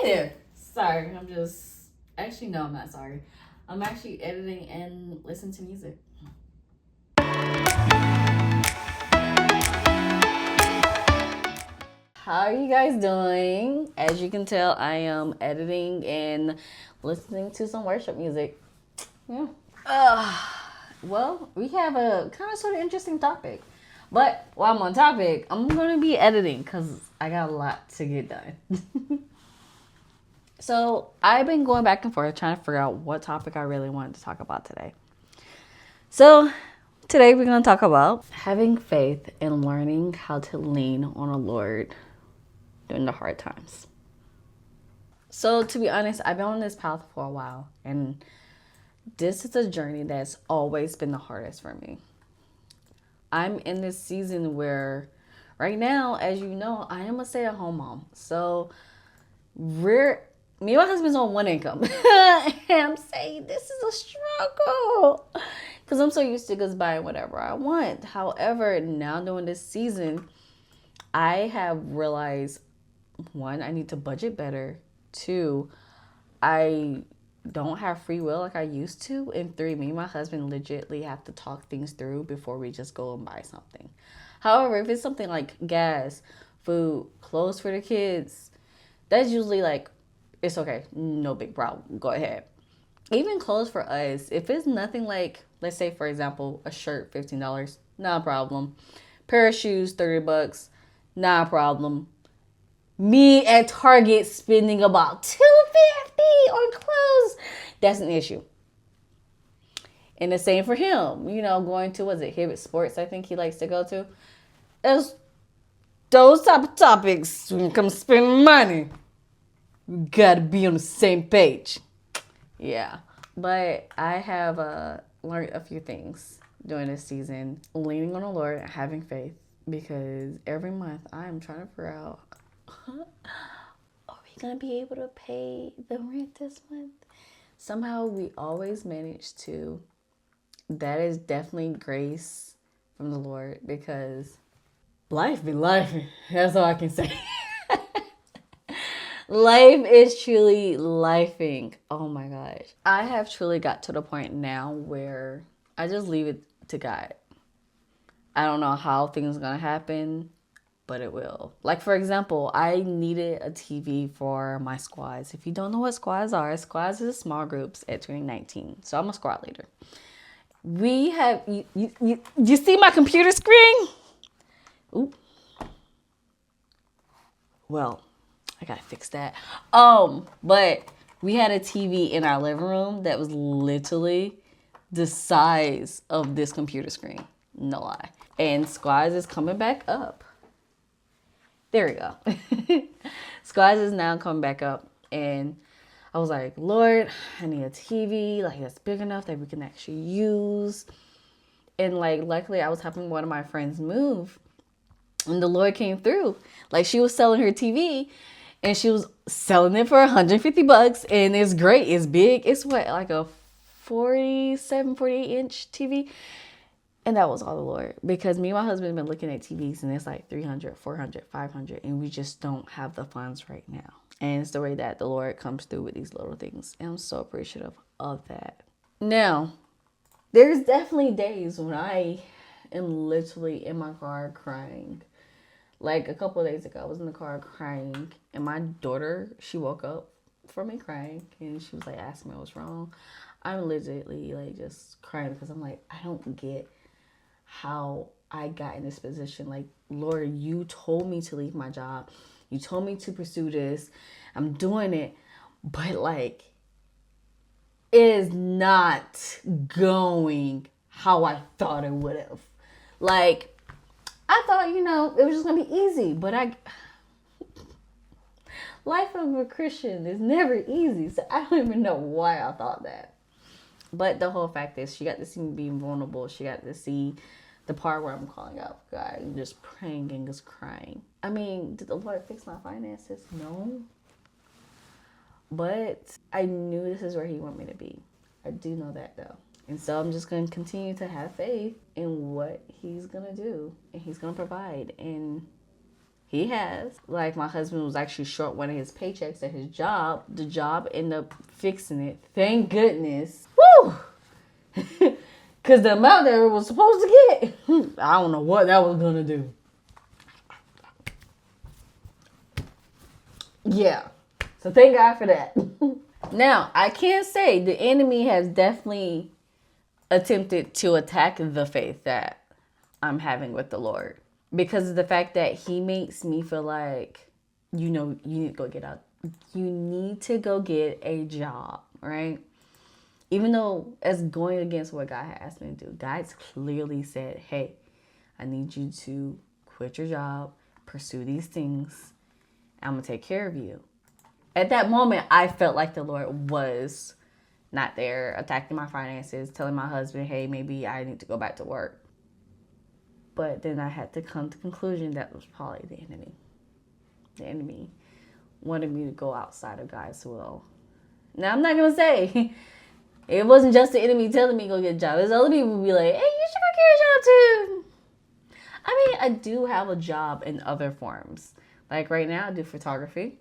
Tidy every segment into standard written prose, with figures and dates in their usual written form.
there. Sorry, actually, no, I'm not sorry. I'm actually editing and listening to music. How are you guys doing? As you can tell, I am editing and listening to some worship music. Yeah. Well, we have a kind of sort of interesting topic. But while I'm on topic, I'm going to be editing because I got a lot to get done. So I've been going back and forth trying to figure out what topic I really wanted to talk about today. So today we're going to talk about having faith and learning how to lean on the Lord during the hard times. So to be honest, I've been on this path for a while, and this is a journey that's always been the hardest for me. I'm in this season where right now, as you know, I am a stay-at-home mom. So me and my husband's on one income. And I'm saying this is a struggle because I'm so used to just buying whatever I want. However, now during this season, I have realized, one, I need to budget better. Two, I don't have free will like I used to. And three, me and my husband legitimately have to talk things through before we just go and buy something. However, if it's something like gas, food, clothes for the kids, that's usually like, it's okay, no big problem, go ahead. Even clothes for us, if it's nothing like, let's say for example, a shirt, $15, not a problem. Pair of shoes, $30, not a problem. Me at Target spending about $250 on clothes, that's an issue. And the same for him, going to, Hibbett Sports, I think he likes to go to. As those type of topics, when it comes to spending money, we gotta be on the same page. Yeah. But I have learned a few things during this season. Leaning on the Lord and having faith. Because every month I am trying to figure out, are we going to be able to pay the rent this month? Somehow we always manage to. That is definitely grace from the Lord, because life be life. That's all I can say. Life is truly lifing. Oh my gosh. I have truly got to the point now where I just leave it to God. I don't know how things are going to happen, but it will. Like, for example, I needed a TV for my squads. If you don't know what squads are is small groups at 2019. So I'm a squad leader. We have, you see my computer screen? Ooh. Well, I gotta fix that. But we had a TV in our living room that was literally the size of this computer screen. No lie. And Squads is coming back up. There we go. Squads is now coming back up. And I was like, Lord, I need a TV like that's big enough that we can actually use. And like, luckily I was helping one of my friends move. And the Lord came through. Like, she was selling her TV and she was selling it for $150. And it's great. It's big. It's like a 48 inch TV. And that was all the Lord, because me and my husband have been looking at TVs and it's like 300, 400, 500, and we just don't have the funds right now. And it's the way that the Lord comes through with these little things. And I'm so appreciative of that. Now, there's definitely days when I am literally in my car crying. Like a couple of days ago, I was in the car crying, and my daughter, she woke up from me crying, and she was like asking me what's wrong. I'm legitimately like just crying because I'm like, I don't get how I got in this position. Like, Lord, you told me to leave my job. You told me to pursue this. I'm doing it. But like, it is not going how I thought it would have. Like, I thought, it was just going to be easy. But life of a Christian is never easy. So I don't even know why I thought that. But the whole fact is, she got to see me being vulnerable. She got to see the part where I'm calling out God and just praying and just crying. I mean, did the Lord fix my finances? No. But I knew this is where he wanted me to be. I do know that though. And so I'm just going to continue to have faith in what he's going to do. And he's going to provide. And He has. Like, my husband was actually short one of his paychecks at his job. The job ended up fixing it. Thank goodness. Woo! Because the amount that it was supposed to get, I don't know what that was going to do. Yeah. So thank God for that. Now, I can't say the enemy has definitely attempted to attack the faith that I'm having with the Lord. Because of the fact that he makes me feel like, you need to go get out. You need to go get a job, right? Even though it's going against what God had asked me to do. God's clearly said, hey, I need you to quit your job, pursue these things. I'm going to take care of you. At that moment, I felt like the Lord was not there, attacking my finances, telling my husband, hey, maybe I need to go back to work. But then I had to come to the conclusion that was probably the enemy. The enemy wanted me to go outside of God's will. Now, I'm not going to say it wasn't just the enemy telling me to go get a job. There's other people who be like, hey, you should go get a job too. I mean, I do have a job in other forms. Like right now, I do photography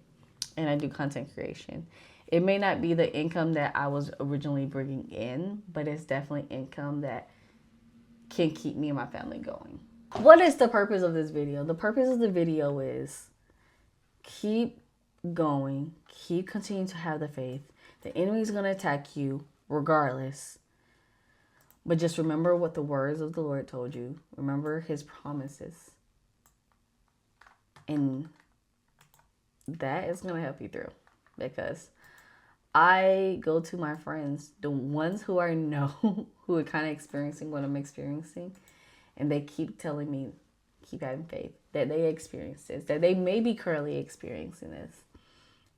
and I do content creation. It may not be the income that I was originally bringing in, but it's definitely income that can keep me and my family going. What is the purpose of this video? The purpose of the video is keep going, keep continuing to have the faith. The enemy is going to attack you regardless. But just remember what the words of the Lord told you. Remember his promises. And that is going to help you through. Because I go to my friends, the ones who I know, who are kind of experiencing what I'm experiencing, and they keep telling me, keep having faith, that they experience this, that they may be currently experiencing this.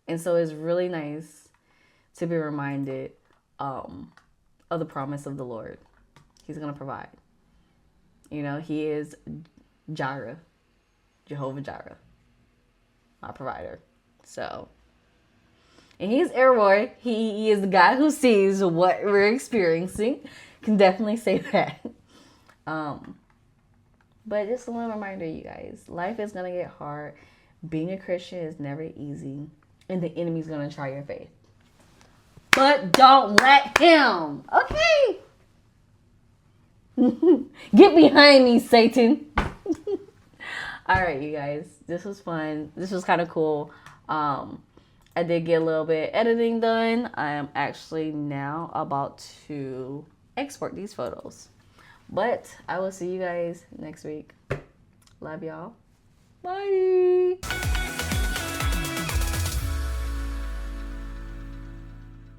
And so it's really nice to be reminded of the promise of the Lord. He's going to provide. He is Jireh, Jehovah Jireh, my provider. So... and he's Elroy. He is the guy who sees what we're experiencing. Can definitely say that. But just a little reminder, you guys. Life is going to get hard. Being a Christian is never easy. And the enemy's going to try your faith. But don't let him. Okay? Get behind me, Satan. All right, you guys. This was fun. This was kind of cool. I did get a little bit editing done. I am actually now about to export these photos. But I will see you guys next week. Love y'all. Bye.